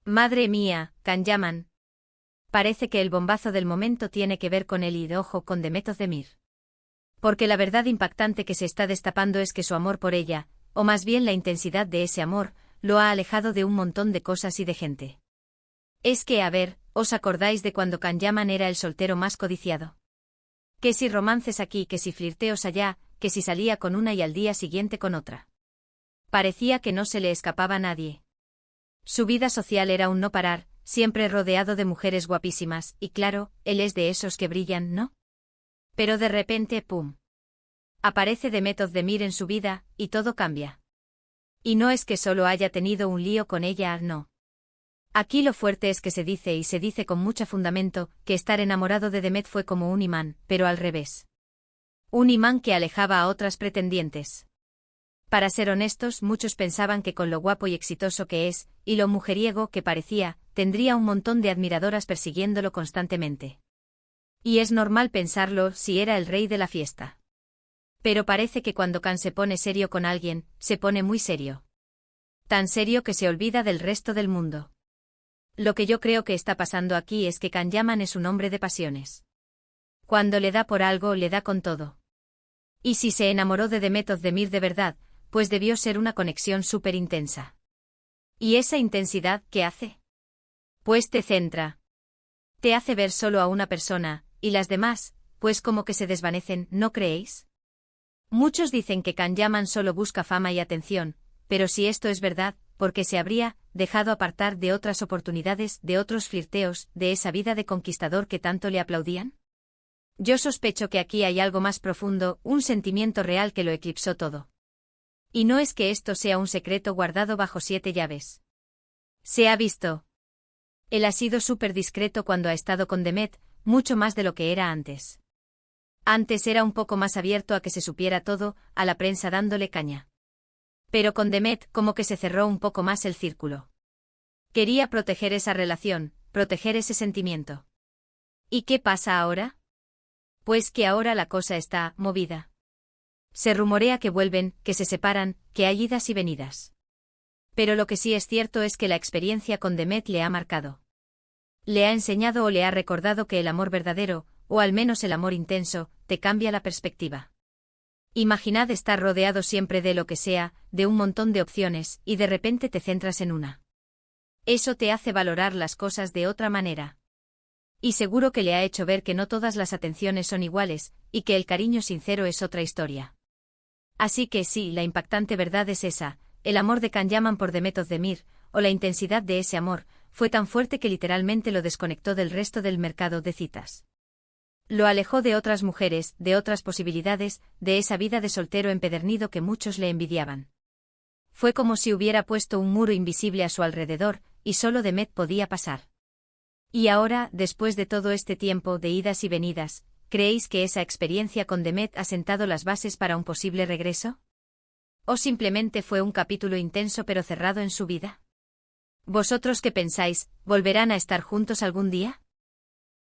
Madre mía, Kanyaman. Parece que el bombazo del momento tiene que ver con el ir ojo con Demet Özdemir. Porque la verdad impactante que se está destapando es que su amor por ella, o más bien la intensidad de ese amor, lo ha alejado de un montón de cosas y de gente. Es que, a ver, ¿os acordáis de cuando Kanyaman era el soltero más codiciado? Que si romances aquí, que si flirteos allá, que si salía con una y al día siguiente con otra. Parecía que no se le escapaba a nadie. Su vida social era un no parar, siempre rodeado de mujeres guapísimas, y claro, él es de esos que brillan, ¿no? Pero de repente, ¡pum! Aparece Demet Özdemir en su vida, y todo cambia. Y no es que solo haya tenido un lío con ella, no. Aquí lo fuerte es que se dice y se dice con mucho fundamento, que estar enamorado de Demet fue como un imán, pero al revés. Un imán que alejaba a otras pretendientes. Para ser honestos, muchos pensaban que con lo guapo y exitoso que es, y lo mujeriego que parecía, tendría un montón de admiradoras persiguiéndolo constantemente. Y es normal pensarlo si era el rey de la fiesta. Pero parece que cuando Kan se pone serio con alguien, se pone muy serio. Tan serio que se olvida del resto del mundo. Lo que yo creo que está pasando aquí es que Kanyaman es un hombre de pasiones. Cuando le da por algo, le da con todo. Y si se enamoró de Demet Özdemir de verdad, pues debió ser una conexión súper intensa. ¿Y esa intensidad qué hace? Pues te centra. Te hace ver solo a una persona, y las demás, pues como que se desvanecen, ¿no creéis? Muchos dicen que Kanyaman solo busca fama y atención, pero si esto es verdad, ¿por qué se habría dejado apartar de otras oportunidades, de otros flirteos, de esa vida de conquistador que tanto le aplaudían? Yo sospecho que aquí hay algo más profundo, un sentimiento real que lo eclipsó todo. Y no es que esto sea un secreto guardado bajo 7 llaves. Se ha visto. Él ha sido súper discreto cuando ha estado con Demet, mucho más de lo que era antes. Antes era un poco más abierto a que se supiera todo, a la prensa dándole caña. Pero con Demet como que se cerró un poco más el círculo. Quería proteger esa relación, proteger ese sentimiento. ¿Y qué pasa ahora? Pues que ahora la cosa está movida. Se rumorea que vuelven, que se separan, que hay idas y venidas. Pero lo que sí es cierto es que la experiencia con Demet le ha marcado. Le ha enseñado o le ha recordado que el amor verdadero, o al menos el amor intenso, te cambia la perspectiva. Imaginad estar rodeado siempre de lo que sea, de un montón de opciones, y de repente te centras en una. Eso te hace valorar las cosas de otra manera. Y seguro que le ha hecho ver que no todas las atenciones son iguales, y que el cariño sincero es otra historia. Así que sí, la impactante verdad es esa, el amor de Kanyaman por Demet Özdemir, o la intensidad de ese amor, fue tan fuerte que literalmente lo desconectó del resto del mercado de citas. Lo alejó de otras mujeres, de otras posibilidades, de esa vida de soltero empedernido que muchos le envidiaban. Fue como si hubiera puesto un muro invisible a su alrededor, y solo Demet podía pasar. Y ahora, después de todo este tiempo de idas y venidas, ¿creéis que esa experiencia con Demet ha sentado las bases para un posible regreso? ¿O simplemente fue un capítulo intenso pero cerrado en su vida? ¿Vosotros qué pensáis, volverán a estar juntos algún día?